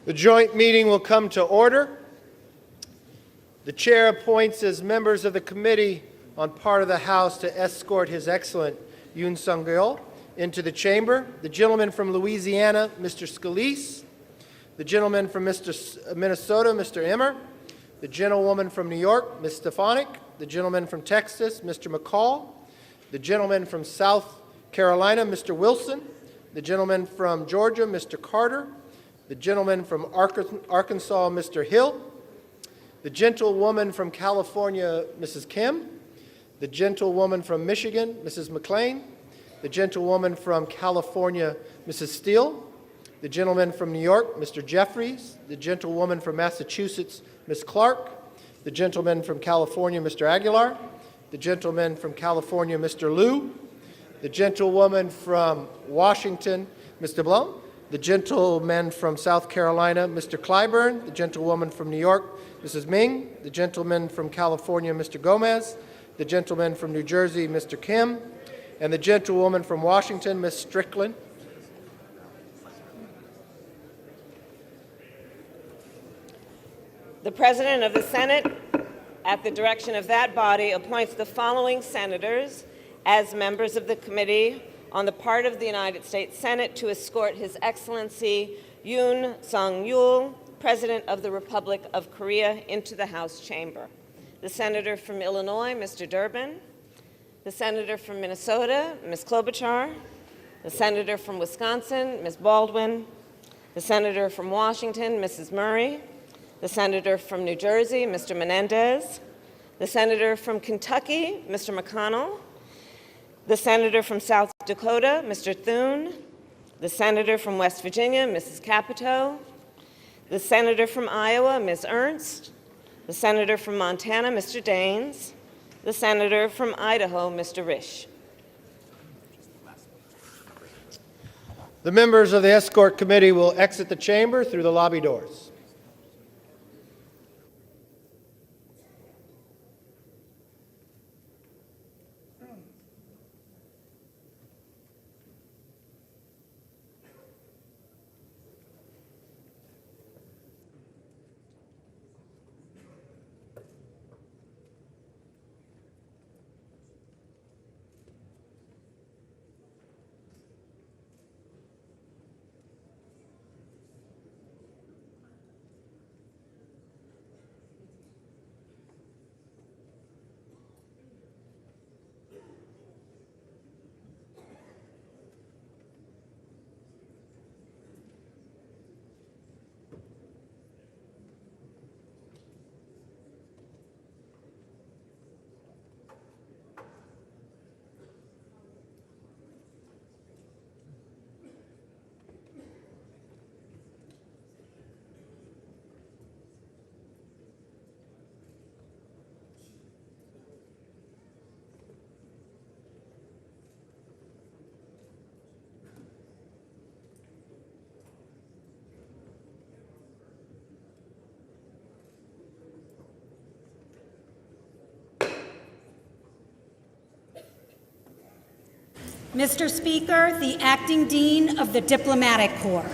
The joint meeting will come to order. The chair appoints as members of the committee on part of the House to escort His Excellent Yoon Sung-yeol into the chamber. The gentleman from Louisiana, Mr. Scalise. The gentleman from Minnesota, Mr. Emmer. The gentlewoman from New York, Ms. Stefanik. The gentleman from Texas, Mr. McCall. The gentleman from South Carolina, Mr. Wilson. The gentleman from Georgia, Mr. Carter. The gentleman from Arkansas, Mr. Hill. The gentlewoman from California, Mrs. Kim. The gentlewoman from Michigan, Mrs. McLean. The gentlewoman from California, Mrs. Steele. The gentleman from New York, Mr. Jeffries. The gentlewoman from Massachusetts, Ms. Clark. The gentleman from California, Mr. Aguilar. The gentleman from California, Mr. Liu. The gentlewoman from Washington, Mr. Blum. The gentleman from South Carolina, Mr. Clyburn. The gentlewoman from New York, Mrs. Ming. The gentleman from California, Mr. Gomez. The gentleman from New Jersey, Mr. Kim. And the gentlewoman from Washington, Ms. Strickland. The President of the Senate, at the direction of that body, appoints the following senators as members of the Committee on the part of the United States Senate to escort His Excellency Yoon Sung-yeol, President of the Republic of Korea, into the House chamber. The Senator from Illinois, Mr. Durbin. The Senator from Minnesota, Ms. Klobuchar. The Senator from Wisconsin, Ms. Baldwin. The Senator from Washington, Mrs. Murray. The Senator from New Jersey, Mr. Menendez. The Senator from Kentucky, Mr. McConnell. The Senator from South Dakota, Mr. Thune. The Senator from West Virginia, Mrs. Capito. The Senator from Iowa, Ms. Ernst. The Senator from Montana, Mr. Daines. The Senator from Idaho, Mr. Risch. The members of the escort committee will exit the chamber through the lobby doors. Mr. Speaker, the Acting Dean of the Diplomatic Corps.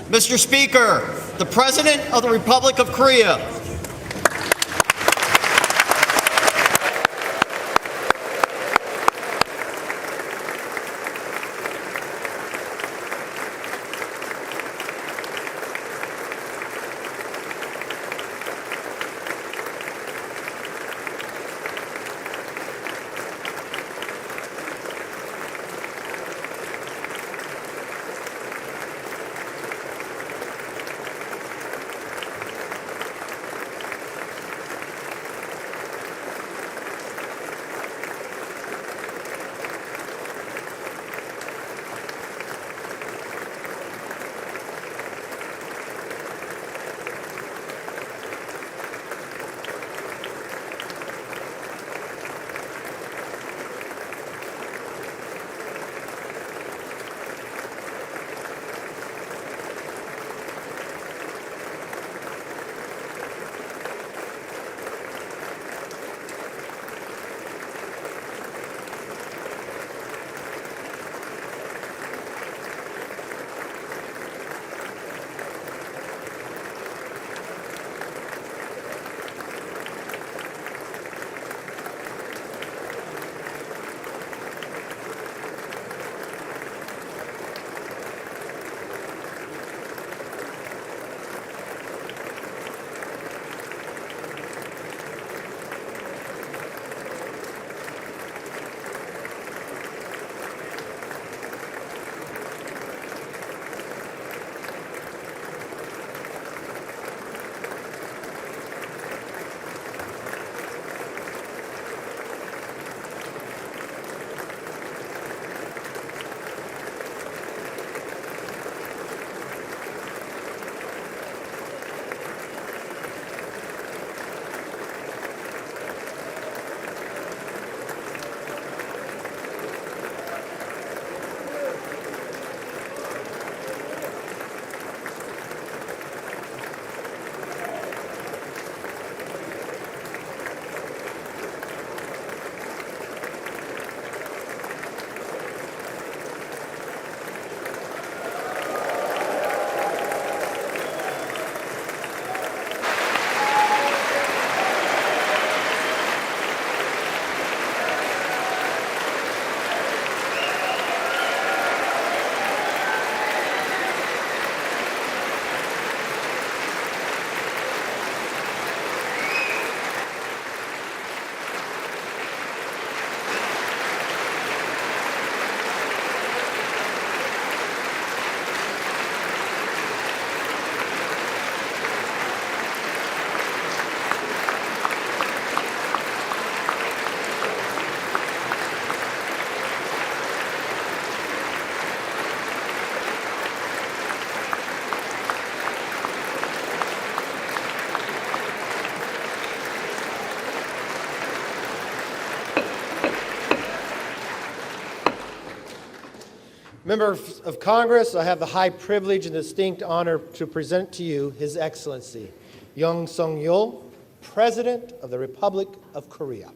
Mr. Speaker, the President of the Republic of Korea. Members of Congress, I have the high privilege and distinct honor to present to you His Excellency Yoon President of the Republic of Korea.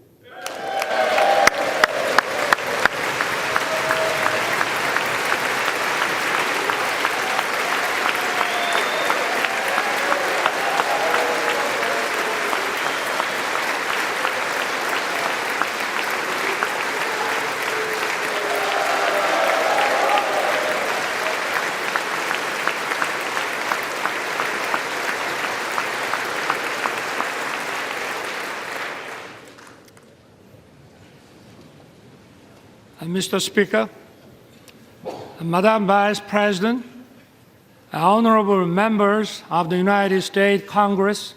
Mr. Speaker, Madam Vice President, honorable members of the United States Congress,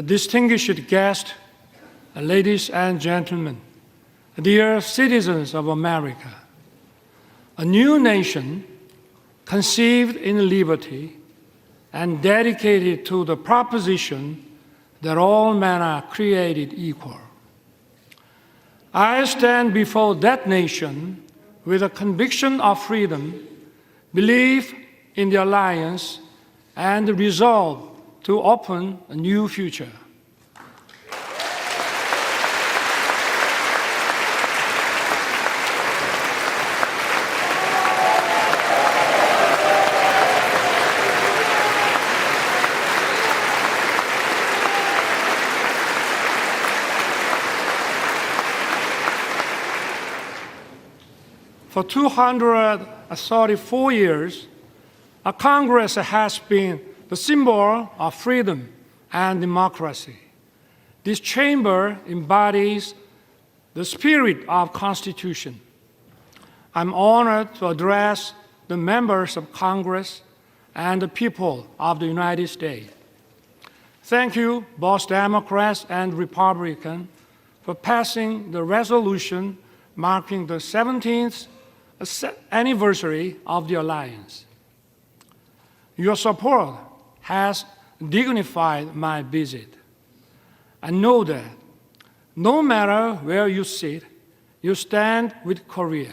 distinguished guests, ladies and gentlemen, dear citizens of America, a new nation conceived in liberty and dedicated to the proposition that all men are created equal. I stand before that nation with a conviction of freedom, belief in the alliance, and the resolve to open a new future. For 234 years, a Congress has been the symbol of freedom and democracy. This chamber embodies the spirit of Constitution. I'm honored to address the members of Congress and the people of the United States. Thank you, both Democrats and Republicans, for passing the resolution marking the 17th anniversary of the Alliance. Your support has dignified my visit. I know that no matter where you sit, you stand with Korea.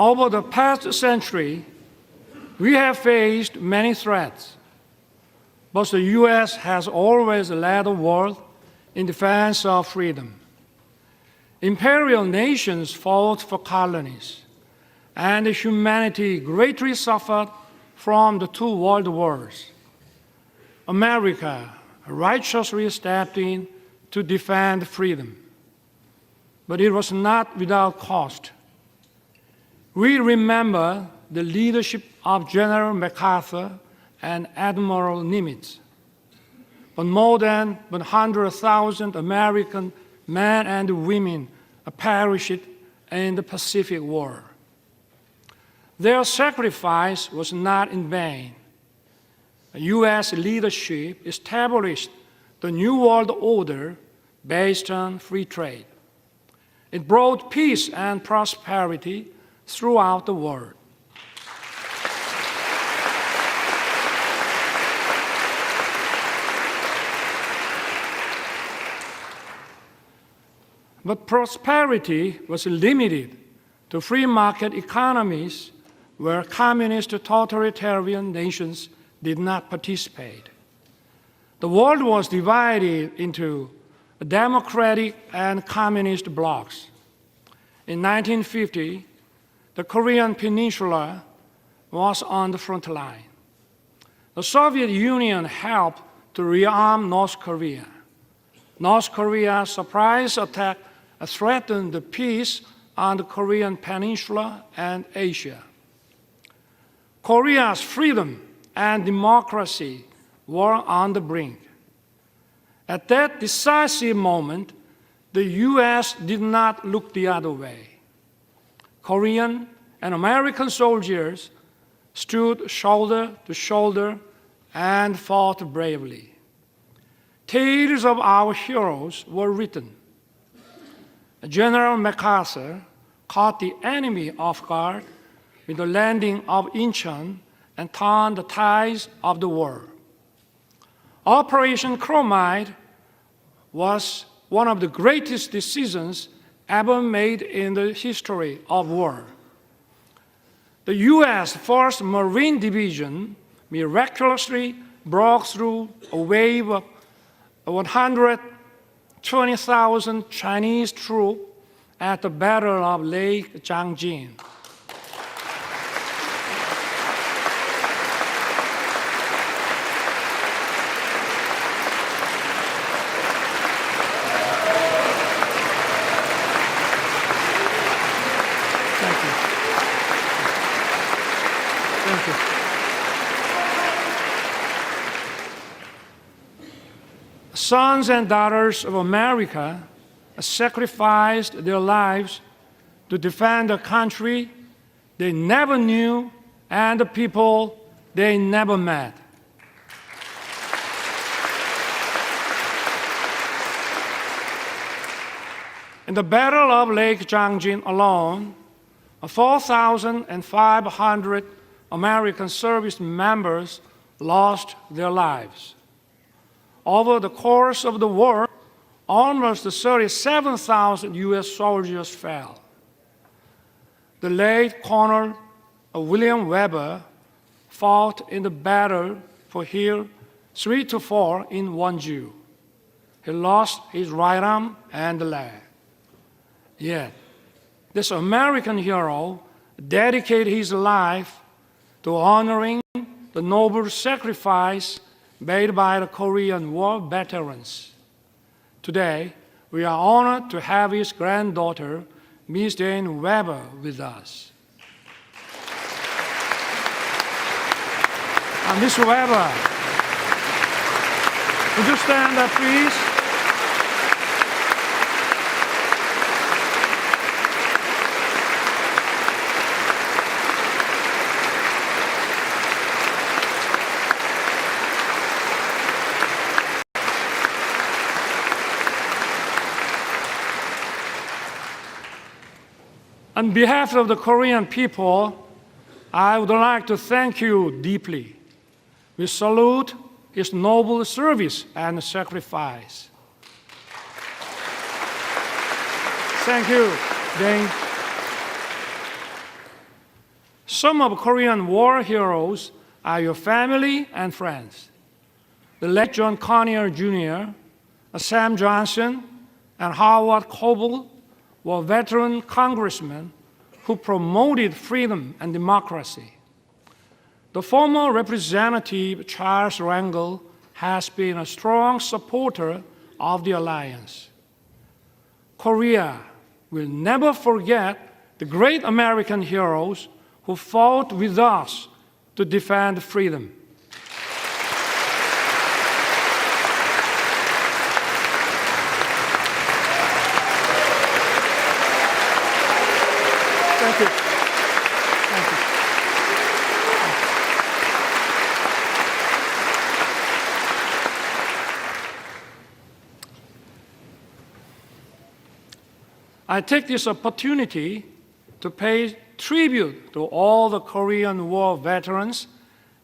Over the past century, we have faced many threats, but the U.S. has always led the world in defense of freedom. Imperial nations fought for colonies, and humanity greatly suffered from the two world wars. America righteously stepped in to defend freedom, but it was not without cost. We remember the leadership of General MacArthur and Admiral Nimitz, but more than 100,000 American men and women perished in the Pacific War. Their sacrifice was not in vain. U.S. leadership established the New World Order based on free trade. It brought peace and prosperity throughout the world. But prosperity was limited to free market economies where communist totalitarian nations did not participate. The world was divided into democratic and communist blocs. In 1950, the Korean Peninsula was on the front line. The Soviet Union helped to rearm North Korea. North Korea's surprise attack threatened the peace on the Korean Peninsula and Asia. Korea's freedom and democracy were on the brink. At that decisive moment, the U.S. did not look the other way. Korean and American soldiers stood shoulder to shoulder and fought bravely. Tales of our heroes were written. General MacArthur caught the enemy off guard with the landing of Incheon and turned the tides of the war. Operation Chromite was one of the greatest decisions ever made in the history of war. The U.S. 1st Marine Division miraculously broke through a wave of 120,000 Chinese troops at the Battle of Lake Changjin. Sons and daughters of America sacrificed their lives to defend a country they never knew and the people they never met. In the Battle of Lake Changjin alone, 4,500 American service members lost their lives. Over the course of the war, almost 37,000 U.S. soldiers fell. The late Colonel William Weber fought in the battle for Hill 3 to 4 in Wonju. He lost his right arm and leg. Yet, This American hero dedicated his life to honoring the noble sacrifice made by the Korean War veterans. Today, we are honored to have his granddaughter, Ms. Jane Weber, with us. Ms. Weber, would you stand up, please? On behalf of the Korean people, I would like to thank you deeply. We salute his noble service and sacrifice. Thank you, Dane. Some of Korean war heroes are your family and friends. The late John Conyers Jr., Sam Johnson, and Howard Coble were veteran congressmen who promoted freedom and democracy. The former Representative Charles Rangel has been a strong supporter of the alliance. Korea will never forget the great American heroes who fought with us to defend freedom. Thank you. Thank you. I take this opportunity to pay tribute to all the Korean War veterans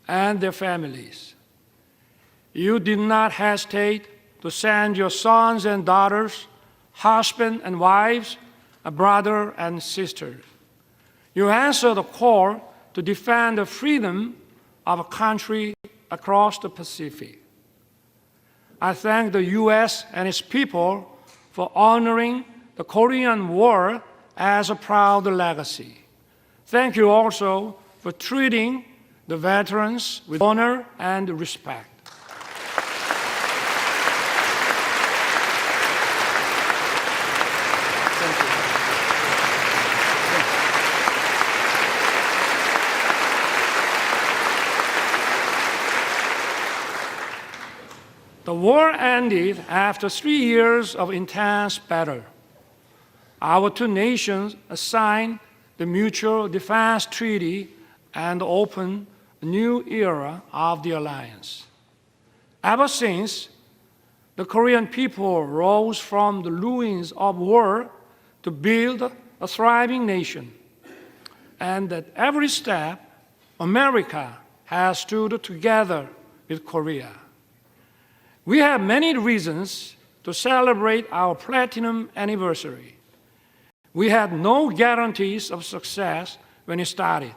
and their families. You did not hesitate to send your sons and daughters, husbands and wives, a brother and sisters. You answered the call to defend the freedom of a country across the Pacific. I thank the U.S. and its people for honoring the Korean War as a proud legacy. Thank you also for treating the veterans with honor and respect. Thank you. The war ended after 3 years of intense battle. Our two nations signed the Mutual Defense Treaty and opened a new era of the alliance. Ever since, the Korean people rose from the ruins of war to build a thriving nation. And at every step, America has stood together with Korea. We have many reasons to celebrate our platinum anniversary. We had no guarantees of success when it started.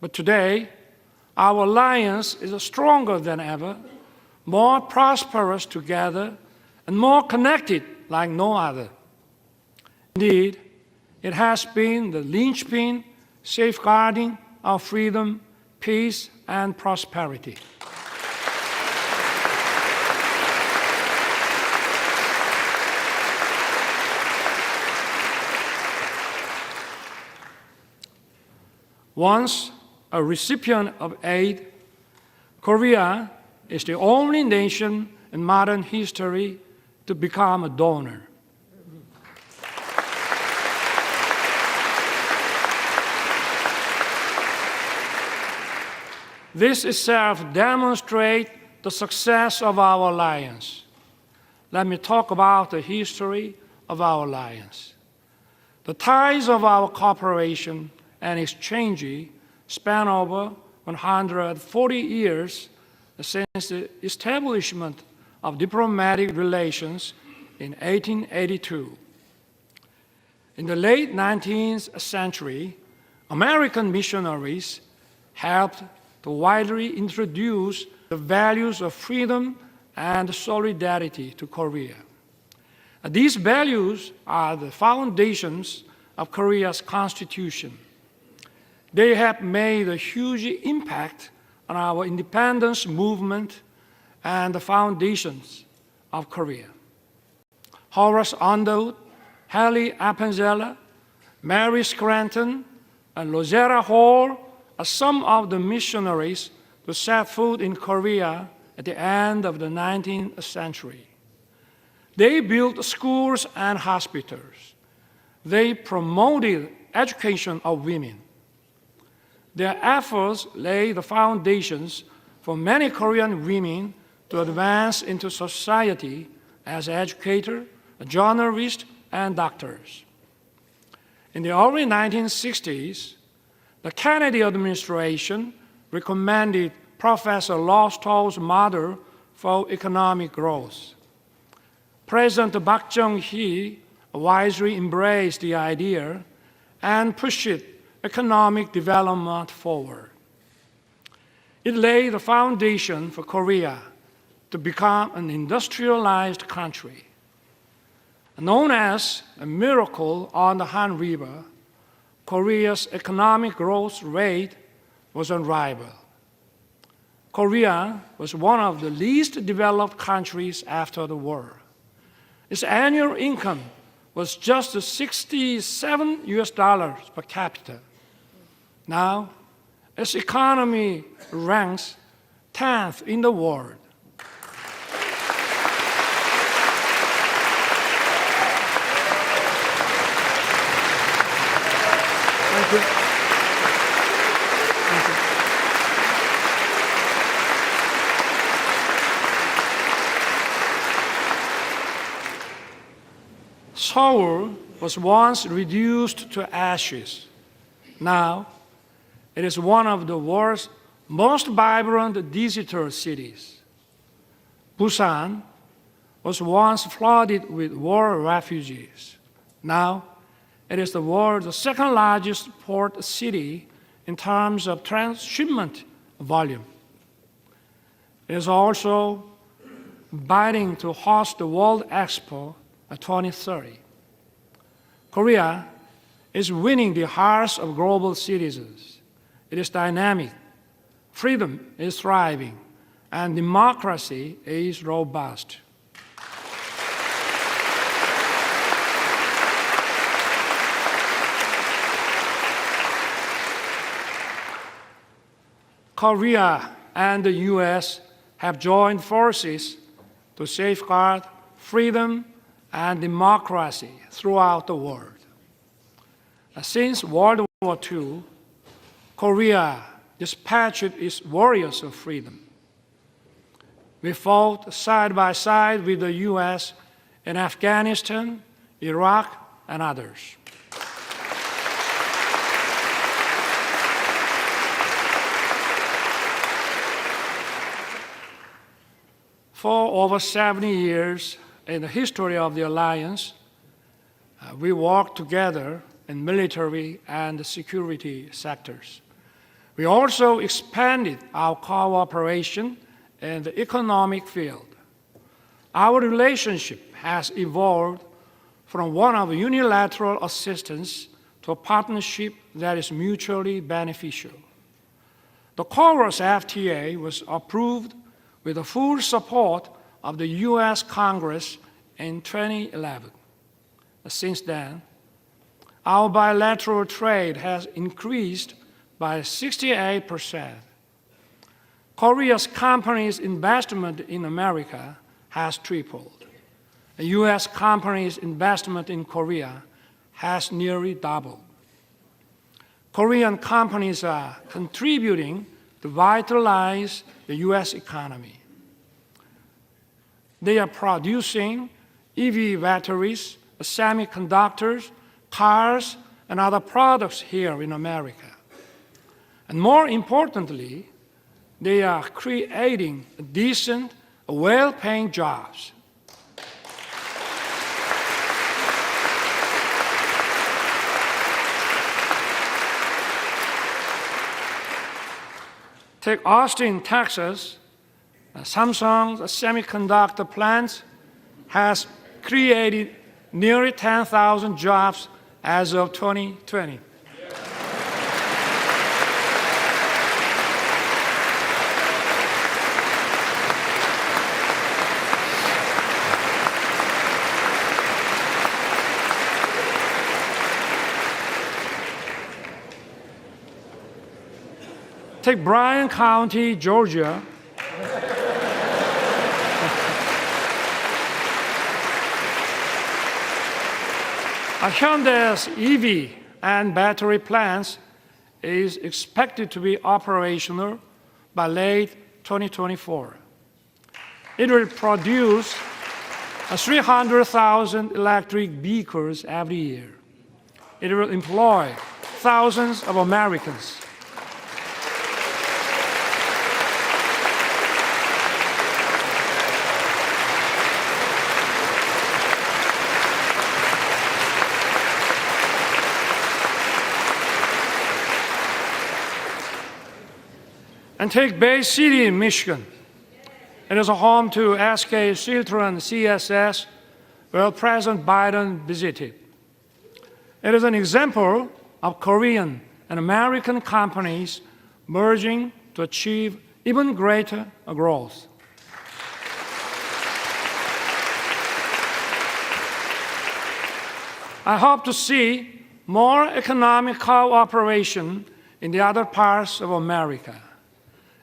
But today, our alliance is stronger than ever, more prosperous together, and more connected like no other. Indeed, it has been the linchpin safeguarding our freedom, peace, and prosperity. Once a recipient of aid, Korea is the only nation in modern history to become a donor. This itself demonstrates the success of our alliance. Let me talk about the history of our alliance. The ties of our cooperation and exchange span over 140 years since the establishment of diplomatic relations in 1882. In the late 19th century, American missionaries helped to widely introduce the values of freedom and solidarity to Korea. These values are the foundations of Korea's constitution. They have made a huge impact on our independence movement and the foundations of Korea. Horace Underwood, Hallie Appenzeller, Mary Scranton, and Rosetta Hall are some of the missionaries who set foot in Korea at the end of the 19th century. They built schools and hospitals. They promoted education of women. Their efforts laid the foundations for many Korean women to advance into society as educators, journalists, and doctors. In the early 1960s, the Kennedy administration recommended Professor Lostow's model for economic growth. President Park Chung-hee wisely embraced the idea and pushed economic development forward. It laid the foundation for Korea to become an industrialized country. Known as a miracle on the Han River, Korea's economic growth rate was unrivaled. Korea was one of the least developed countries after the war. Its annual income was just $67 per capita. Now, its economy ranks 10th in the world. Thank you. Thank you. Seoul was once reduced to ashes. Now, it is one of the world's most vibrant digital cities. Busan was once flooded with war refugees. Now, it is the world's second largest port city in terms of transshipment volume. It is also bidding to host the World Expo 2030. Korea is winning the hearts of global citizens. It is dynamic, freedom is thriving, and democracy is robust. Korea and the U.S. have joined forces to safeguard freedom and democracy throughout the world. Since World War II, Korea dispatched its warriors of freedom. We fought side by side with the U.S. in Afghanistan, Iraq, and others. For over 70 years in the history of the alliance, we worked together in military and security sectors. We also expanded our cooperation in the economic field. Our relationship has evolved from one of unilateral assistance to a partnership that is mutually beneficial. The Chorus FTA was approved with the full support of the U.S. Congress in 2011. Since then, our bilateral trade has increased by 68%. Korea's companies' investment in America has tripled. The U.S. companies' investment in Korea has nearly doubled. Korean companies are contributing to vitalize the U.S. economy. They are producing EV batteries, semiconductors, cars, and other products here in America. And more importantly, they are creating decent, well-paying jobs. Take Austin, Texas. Samsung's semiconductor plant has created nearly 10,000 jobs as of 2020. Take Bryan County, Georgia. Hyundai's EV and battery plants is expected to be operational by late 2024. It will produce 300,000 electric vehicles every year. It will employ thousands of Americans. And take Bay City, Michigan. It is a home to SK Siltron CSS, where President Biden visited. It is an example of Korean and American companies merging to achieve even greater growth. I hope to see more economic cooperation in the other parts of America.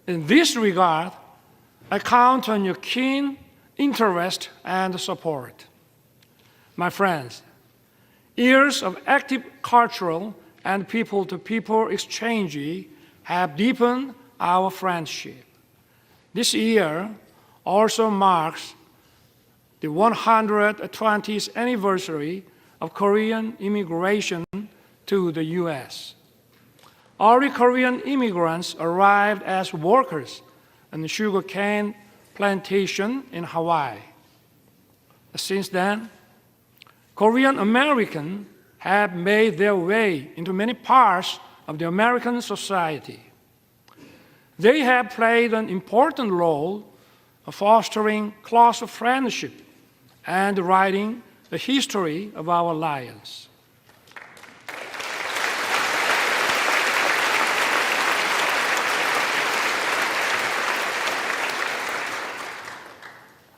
In this regard, I count on your keen interest and support. My friends, years of active cultural and people-to-people exchange have deepened our friendship. This year also marks the 120th anniversary of Korean immigration to the U.S. Early Korean immigrants arrived as workers on the sugarcane plantation in Hawaii. Since then, Korean Americans have made their way into many parts of the American society. They have played an important role of fostering close friendship and writing the history of our alliance.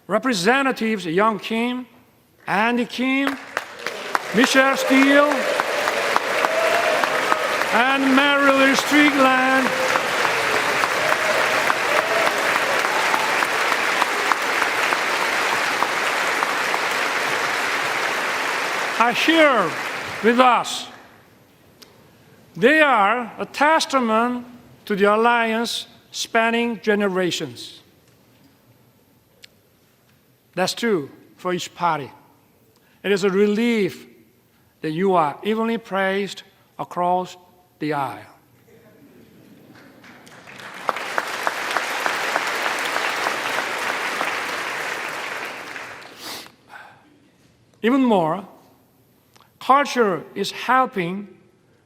Representatives Young Kim, Andy Kim, Michelle Steele, and Marilyn Strickland are here with us. They are a testament to the alliance spanning generations. That's true for each party. It is a relief that you are evenly praised across the aisle. Even more, culture is helping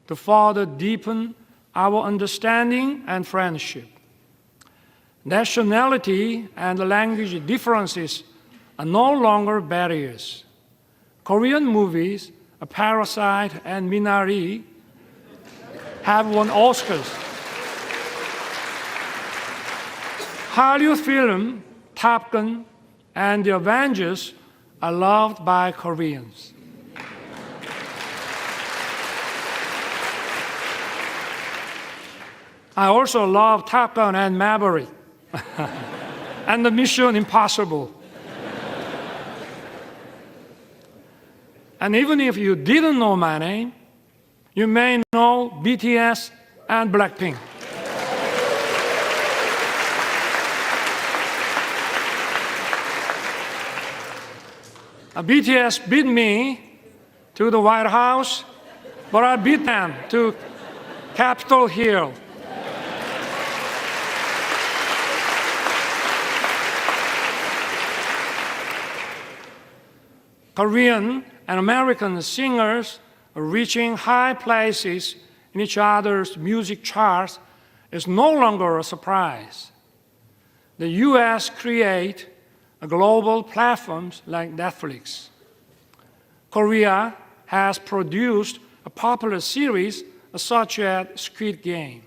to further deepen our understanding and friendship. Nationality and language differences are no longer barriers. Korean movies, Parasite and Minari, have won Oscars. Hollywood film Top Gun and The Avengers are loved by Koreans. I also love Top Gun and Maverick and the Mission Impossible. And even if you didn't know my name, you may know BTS and Blackpink. BTS beat me to the White House, but I beat them to Capitol Hill. Korean and American singers reaching high places in each other's music charts is no longer a surprise. The U.S. create global platforms like Netflix. Korea has produced a popular series such as Squid Game.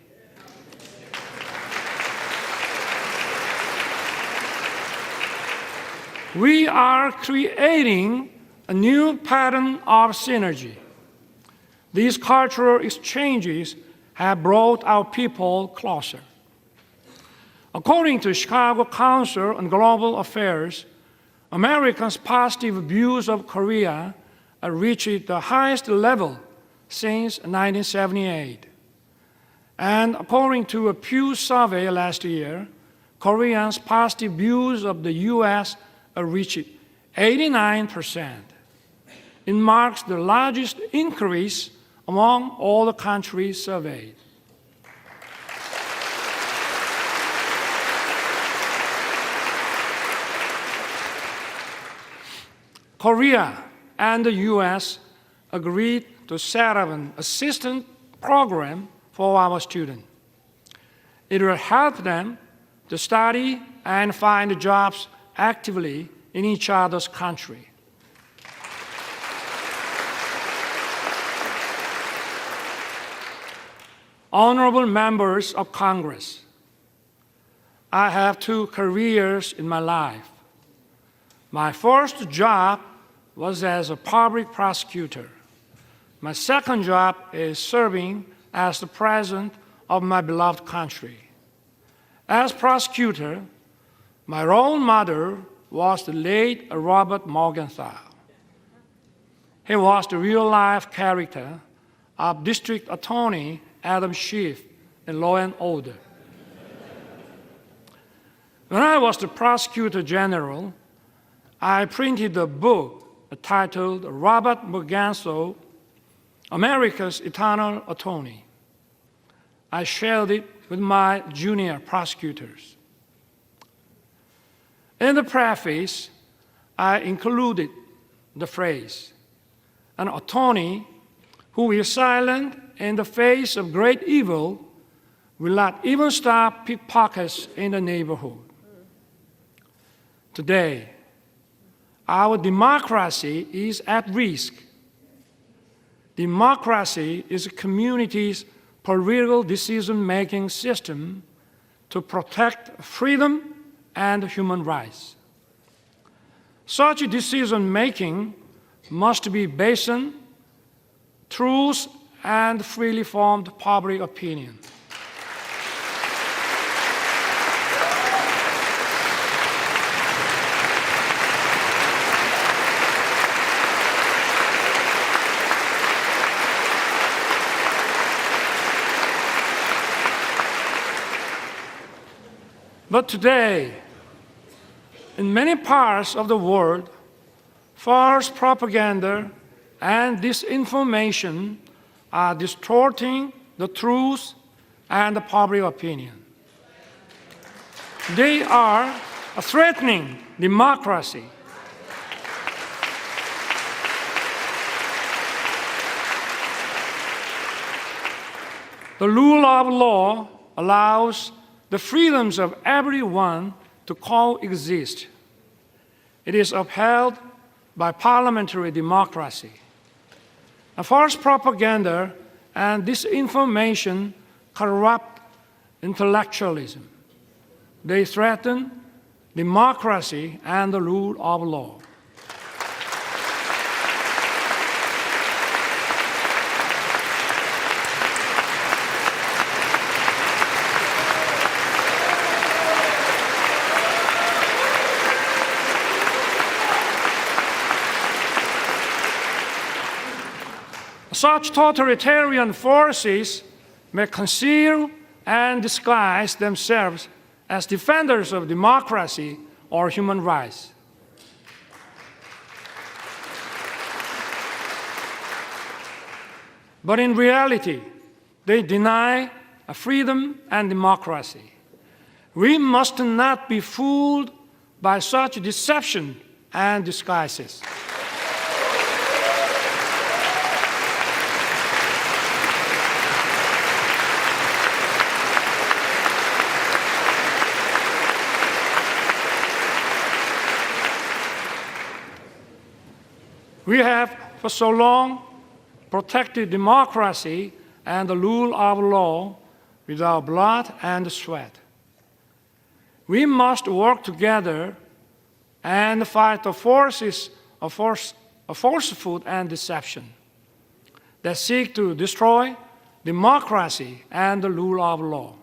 We are creating a new pattern of synergy. These cultural exchanges have brought our people closer. According to Chicago Council on Global Affairs, Americans' positive views of Korea reached the highest level since 1978. And according to a Pew survey last year, Koreans' positive views of the U.S. reached 89%. It marks the largest increase among all the countries surveyed. Korea and the U.S. agreed to set up an assistance program for our students. It will help them to study and find jobs actively in each other's country. Honorable members of Congress, I have 2 careers in my life. My first job was as a public prosecutor. My second job is serving as the president of my beloved country. As prosecutor, my role model was the late Robert Morgenthau. He was the real-life character of District Attorney Adam Schiff in Law and Order. When I was the Prosecutor General, I printed a book titled Robert Morgenthau, America's Eternal Attorney. I shared it with my junior prosecutors. In the preface, I included the phrase, an attorney who is silent in the face of great evil will not even stop pickpockets in the neighborhood. Today, our democracy is at risk. Democracy is a community's political decision-making system to protect freedom and human rights. Such decision-making must be based on truth and freely formed public opinion. But today, in many parts of the world, false propaganda and disinformation are distorting the truth and the public opinion. They are threatening democracy. The rule of law allows the freedoms of everyone to coexist. It is upheld by parliamentary democracy. False propaganda and disinformation corrupt intellectualism. They threaten democracy and the rule of law. Such totalitarian forces may conceal and disguise themselves as defenders of democracy or human rights. But in reality, they deny freedom and democracy. We must not be fooled by such deception and disguises. We have, for so long, protected democracy and the rule of law with our blood and sweat. We must work together and fight the forces of falsehood and deception that seek to destroy democracy and the rule of law.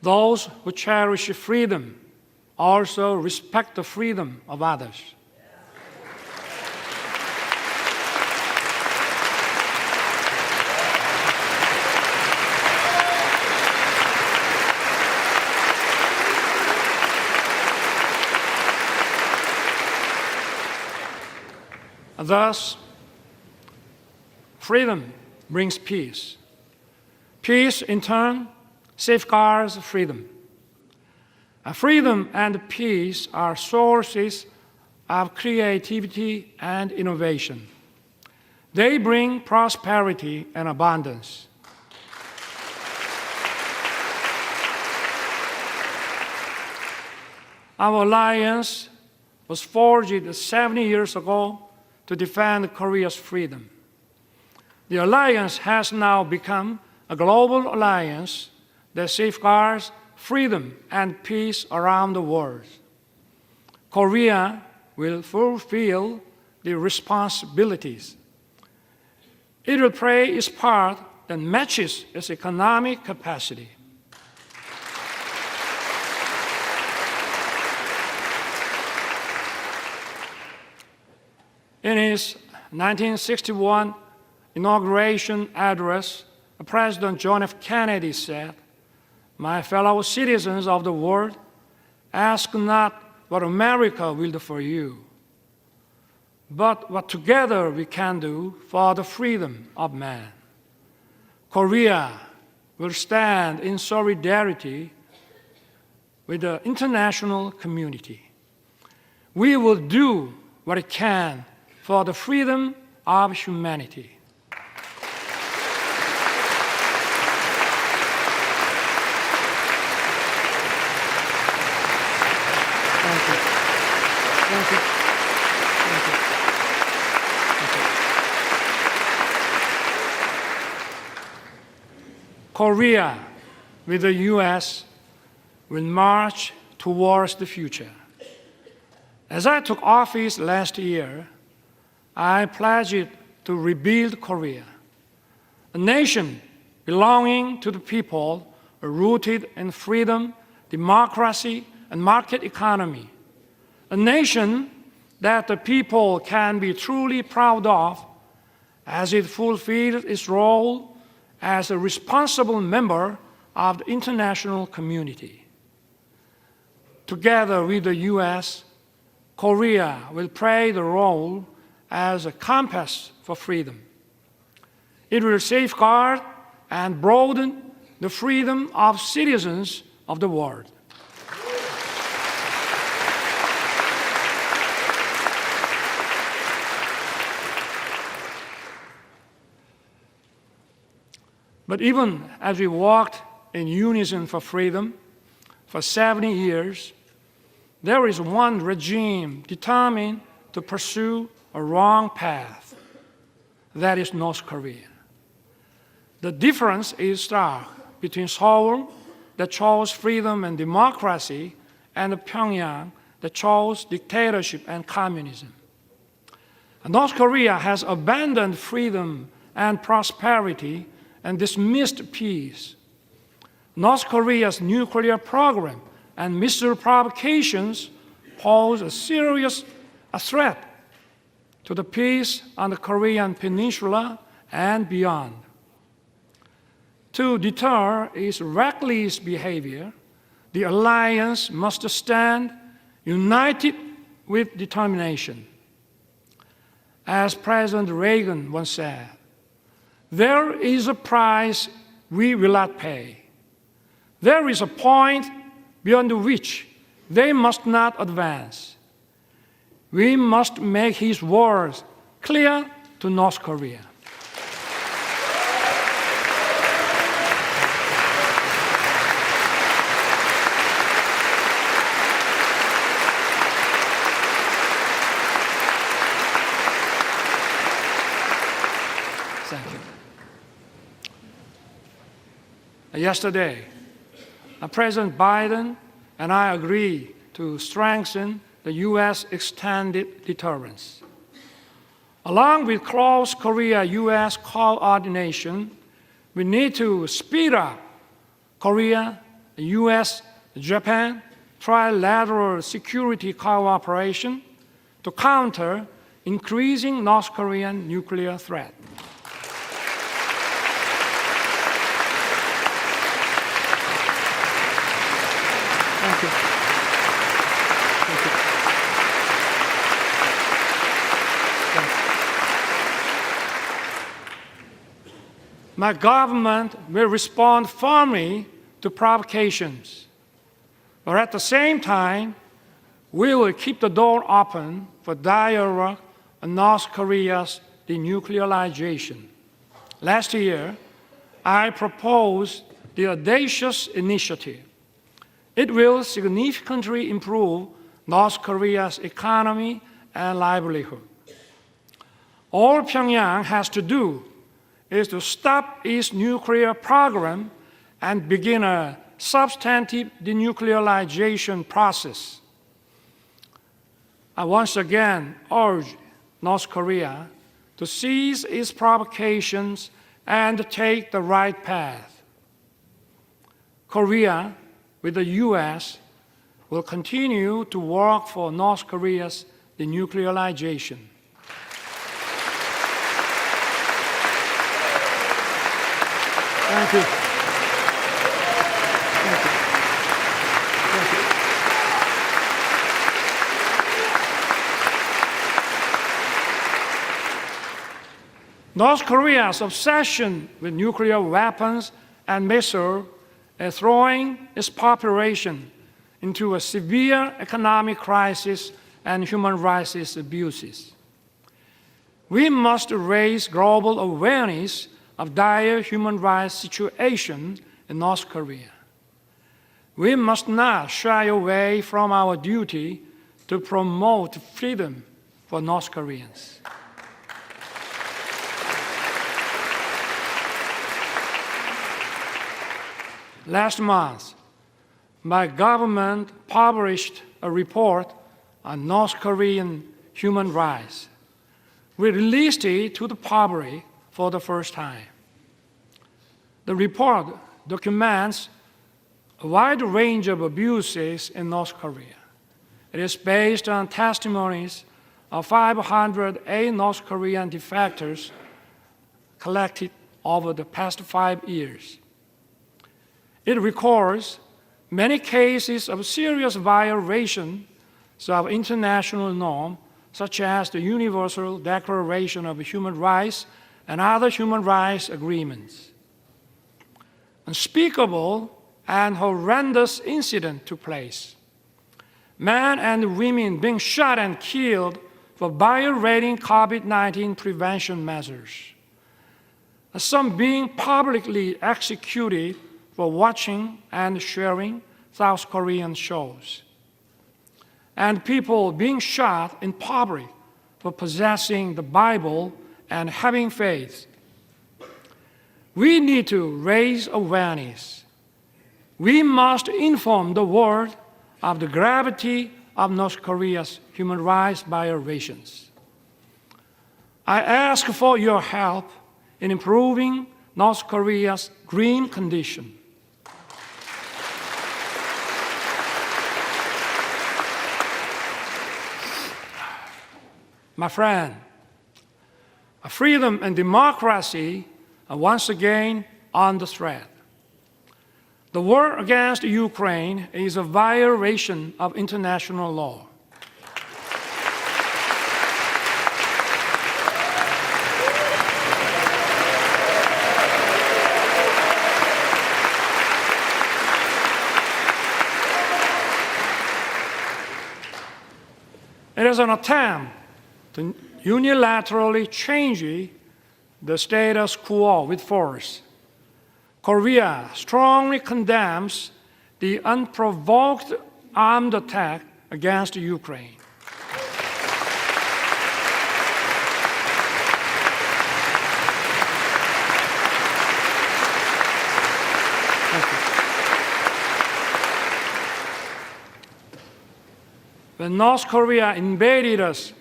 Those who cherish freedom also respect the freedom of others. Thus, freedom brings peace. Peace, in turn, safeguards freedom. Freedom and peace are sources of creativity and innovation. They bring prosperity and abundance. Our alliance was forged 70 years ago to defend Korea's freedom. The alliance has now become a global alliance that safeguards freedom and peace around the world. Korea will fulfill the responsibilities. It will play its part that matches its economic capacity. In his 1961 inauguration address, President John F. Kennedy said, "My fellow citizens of the world, ask not what America will do for you, but what together we can do for the freedom of man." Korea will stand in solidarity with the international community. We will do what it can for the freedom of humanity. Thank you. Thank you. Thank you. Thank you. Korea, with the U.S., will march towards the future. As I took office last year, I pledged to rebuild Korea, a nation belonging to the people, rooted in freedom, democracy, and market economy, a nation that the people can be truly proud of as it fulfills its role as a responsible member of the international community. Together with the U.S., Korea will play the role as a compass for freedom. It will safeguard and broaden the freedom of citizens of the world. But even as we walked in unison for freedom for 70 years, there is one regime determined to pursue a wrong path. That is North Korea. The difference is stark between Seoul, that chose freedom and democracy, and Pyongyang, that chose dictatorship and communism. North Korea has abandoned freedom and prosperity and dismissed peace. North Korea's nuclear program and missile provocations pose a serious threat to the peace on the Korean peninsula and beyond. To deter its reckless behavior, the alliance must stand united with determination. As President Reagan once said, "There is a price we will not pay. There is a point beyond which they must not advance." We must make his words clear to North Korea. Yesterday, President Biden and I agreed to strengthen the U.S. extended deterrence. Along with close Korea-U.S. coordination, we need to speed up Korea, U.S., Japan trilateral security cooperation to counter increasing North Korean nuclear threat. Thank you. Thank you. Thank you. My government will respond firmly to provocations, but at the same time, we will keep the door open for dialogue on North Korea's denuclearization. Last year, I proposed the audacious initiative. It will significantly improve North Korea's economy and livelihood. All Pyongyang has to do is to stop its nuclear program and begin a substantive denuclearization process. I once again urge North Korea to cease its provocations and take the right path. Korea, with the U.S., will continue to work for North Korea's denuclearization. Thank you. Thank you. Thank you. North Korea's obsession with nuclear weapons and missiles is throwing its population into a severe economic crisis and human rights abuses. We must raise global awareness of dire human rights situation in North Korea. We must not shy away from our duty to promote freedom for North Koreans. Last month, my government published a report on North Korean human rights. We released it to the public for the first time. The report documents a wide range of abuses in North Korea. It is based on testimonies of 508 North Korean defectors collected over the past 5 years. It records many cases of serious violations of international norms, such as the Universal Declaration of Human Rights and other human rights agreements. Unspeakable and horrendous incidents took place. Men and women being shot and killed for violating COVID-19 prevention measures. Some being publicly executed for watching and sharing South Korean shows. And people being shot in public for possessing the Bible and having faith. We need to raise awareness. We must inform the world of the gravity of North Korea's human rights violations. I ask for your help in improving North Korea's grim condition. My friend, freedom and democracy are once again under threat. The war against Ukraine is a violation of international law. It is an attempt to unilaterally change the status quo with force. Korea strongly condemns the unprovoked armed attack against Ukraine. Thank When North Korea invaded us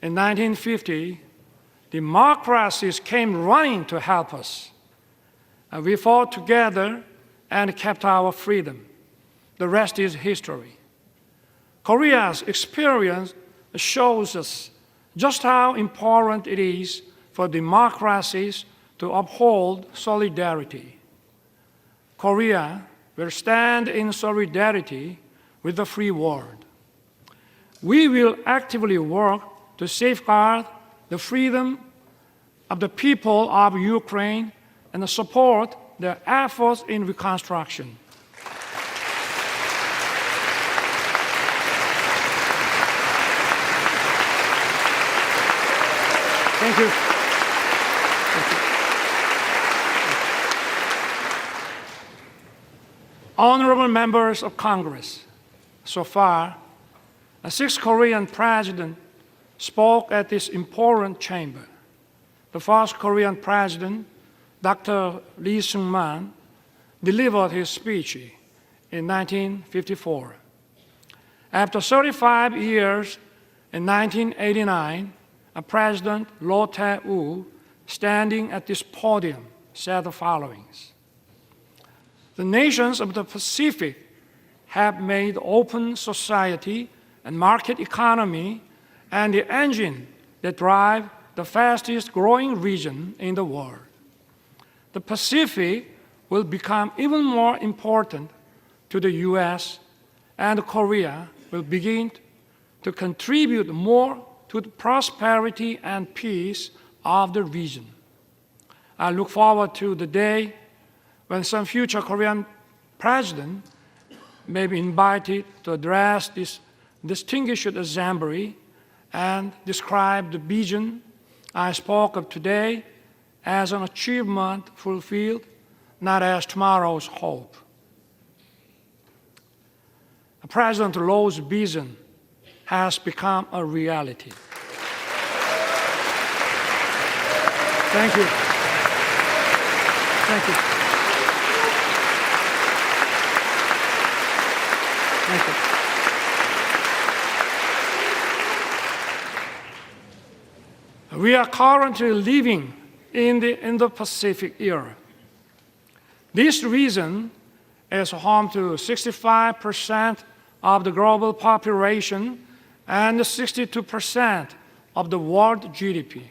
in 1950, democracies came running to help us. And we fought together and kept our freedom. The rest is history. Korea's experience shows us just how important it is for democracies to uphold solidarity. Korea will stand in solidarity with the free world. We will actively work to safeguard the freedom of the people of Ukraine and support their efforts in reconstruction. Thank you. Honorable members of Congress, so far, 6 Korean presidents spoke at this important chamber. The first Korean president, Dr. Lee Sung-man, delivered his speech in 1954. After 35 years, in 1989, President Roh Tae-woo, standing at this podium, said the following: "The nations of the Pacific have made open society and market economy and the engine that drive the fastest growing region in the world. The Pacific will become even more important to the U.S., and Korea will begin to contribute more to the prosperity and peace of the region." I look forward to the day when some future Korean president may be invited to address this distinguished assembly and describe the vision I spoke of today as an achievement fulfilled, not as tomorrow's hope. President Roh's vision has become a reality. Thank you. Thank you. Thank you. We are currently living in the Indo-Pacific era. This region is home to 65% of the global population and 62% of the world GDP.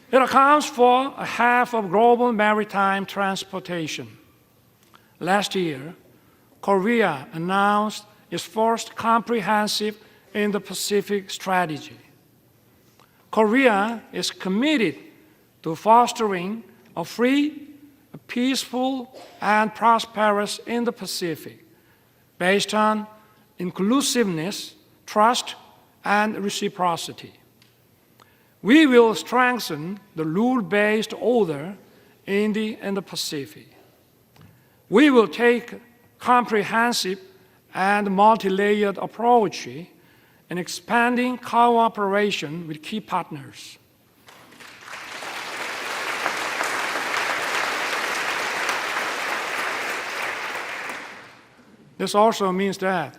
It accounts for half of global maritime transportation. Last year, Korea announced its first comprehensive Indo-Pacific strategy. Korea is committed to fostering a free, peaceful, and prosperous Indo-Pacific based on inclusiveness, trust, and reciprocity. We will strengthen the rule-based order in the Indo-Pacific. We will take a comprehensive and multi-layered approach in expanding cooperation with key partners. This also means that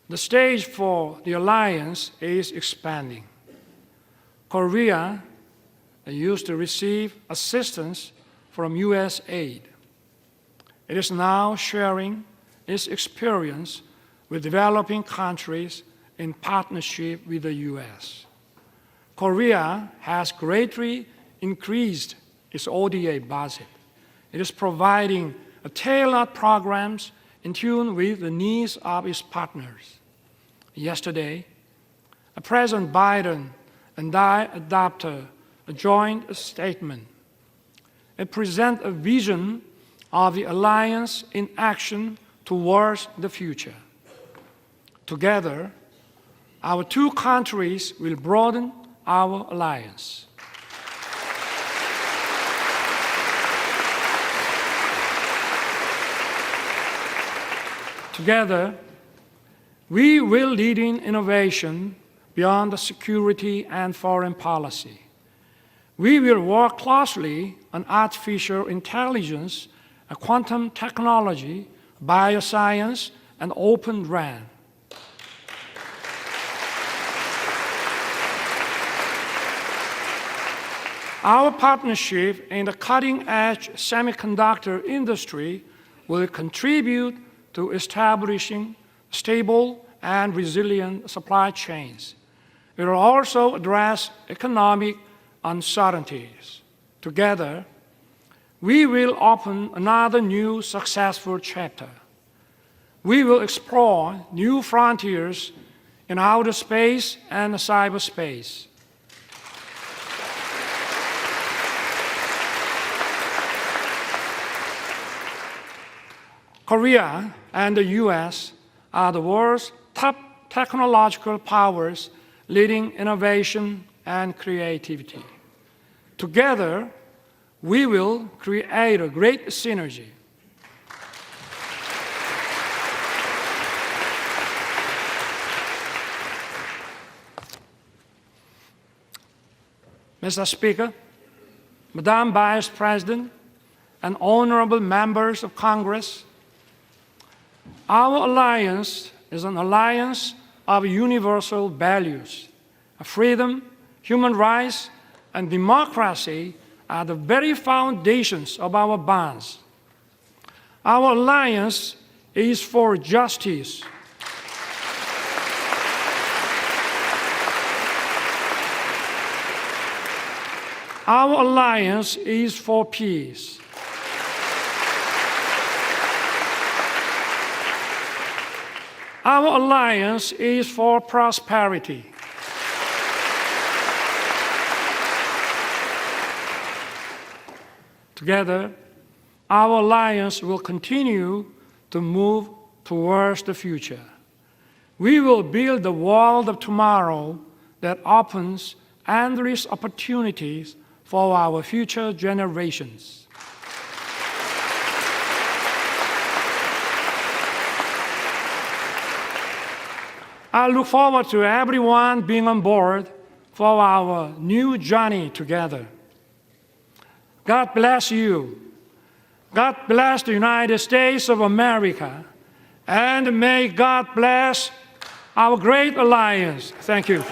the stage for the alliance is expanding. Korea used to receive assistance from U.S. aid. It is now sharing its experience with developing countries in partnership with the U.S. Korea has greatly increased its ODA budget. It is providing tailored programs in tune with the needs of its partners. Yesterday, President Biden and I adopted a joint statement. It presents a vision of the alliance in action towards the future. Together, our two countries will broaden our alliance. Together, we will lead in innovation beyond the security and foreign policy. We will work closely on artificial intelligence, quantum technology, bioscience, and open RAN. Our partnership in the cutting-edge semiconductor industry will contribute to establishing stable and resilient supply chains. It will also address economic uncertainties. Together, we will open another new successful chapter. We will explore new frontiers in outer space and cyberspace. Korea and the US are the world's top technological powers leading innovation and creativity. Together, we will create a great synergy. Mr. Speaker, Madam Vice President, and honorable members of Congress, our alliance is an alliance of universal values. Freedom, human rights, and democracy are the very foundations of our bonds. Our alliance is for justice. Our alliance is for peace. Our alliance is for prosperity. Together, our alliance will continue to move towards the future. We will build the world of tomorrow that opens endless opportunities for our future generations. I look forward to everyone being on board for our new journey together. God bless you. God bless the United States of America. And may God bless our great alliance. Thank you.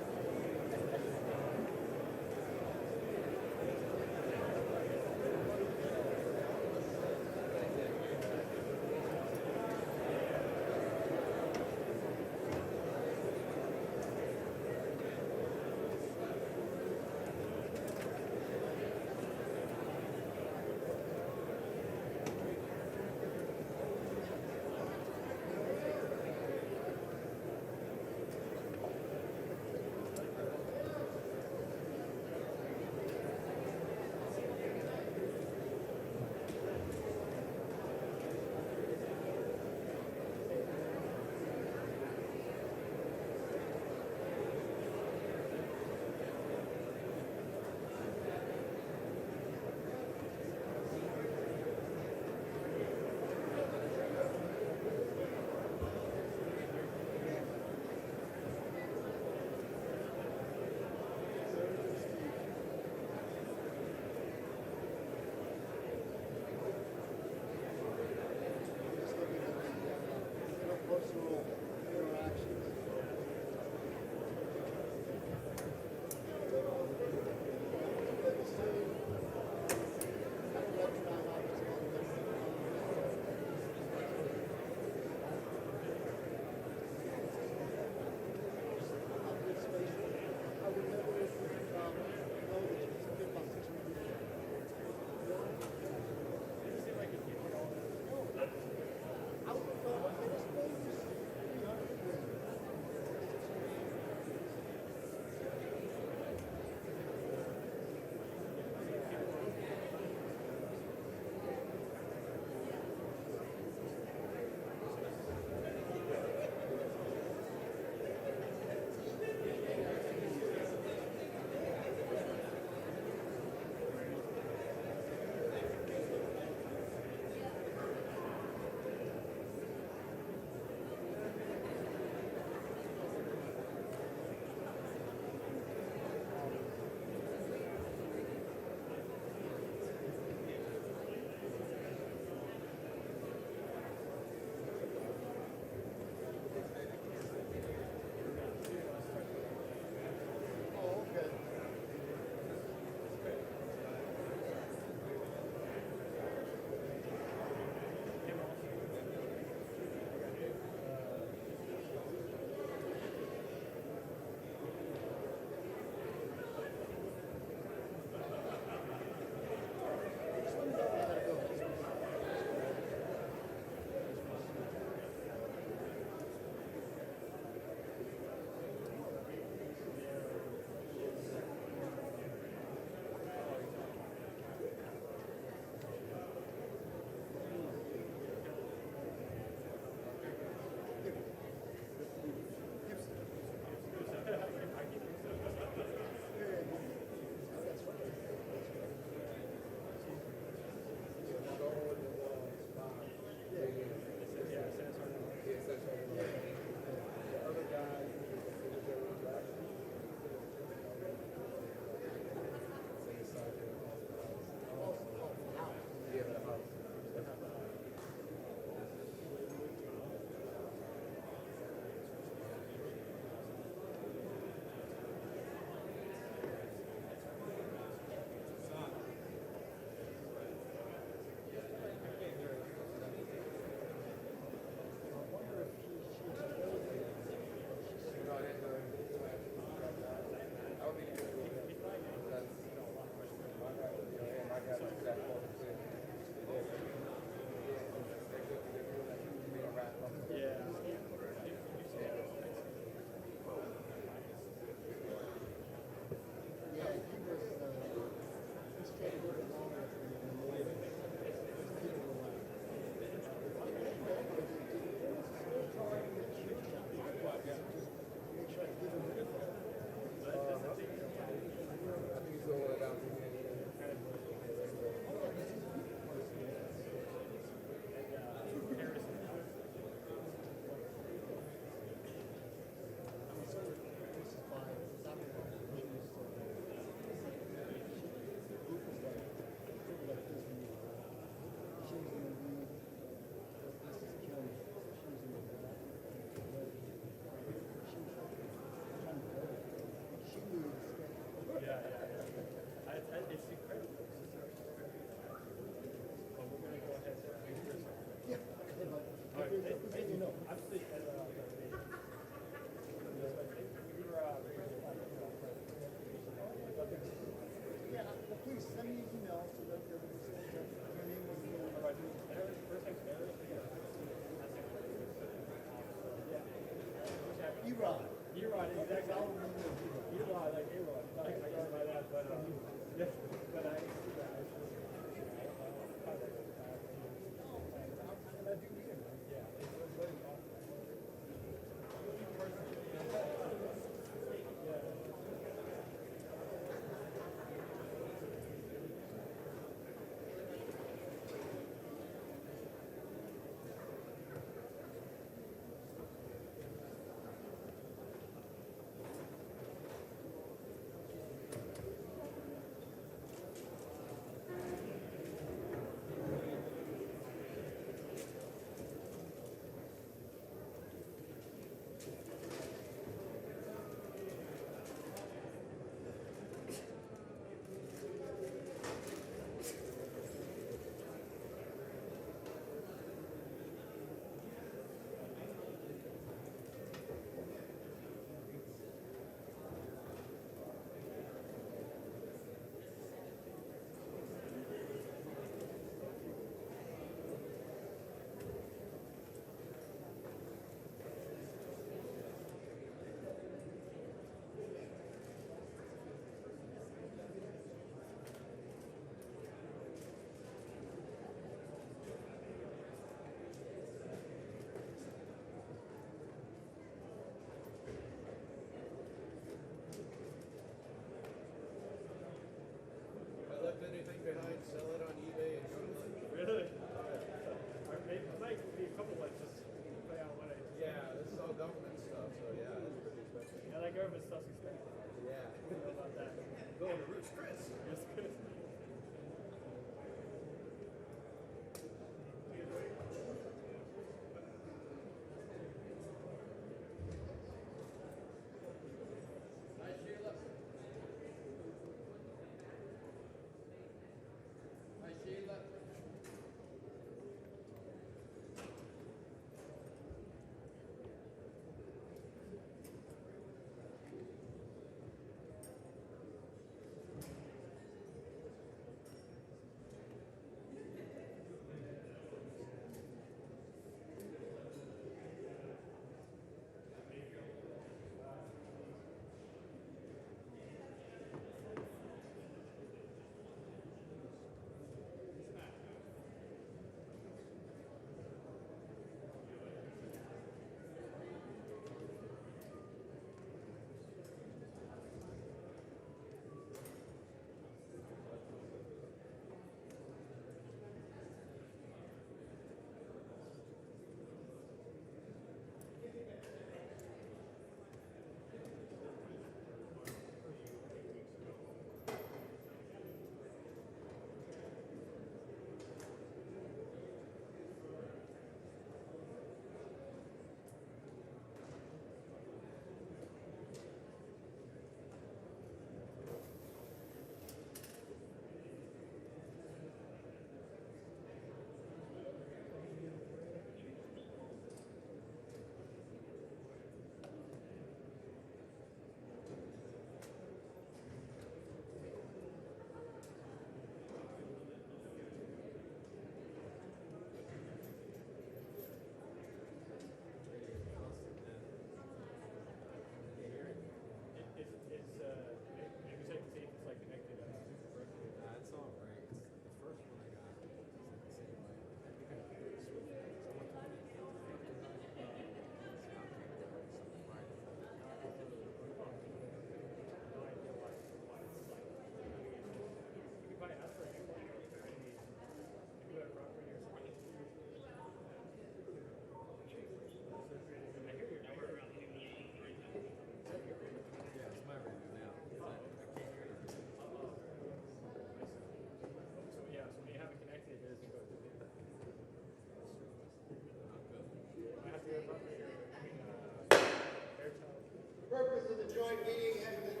the joint meeting having been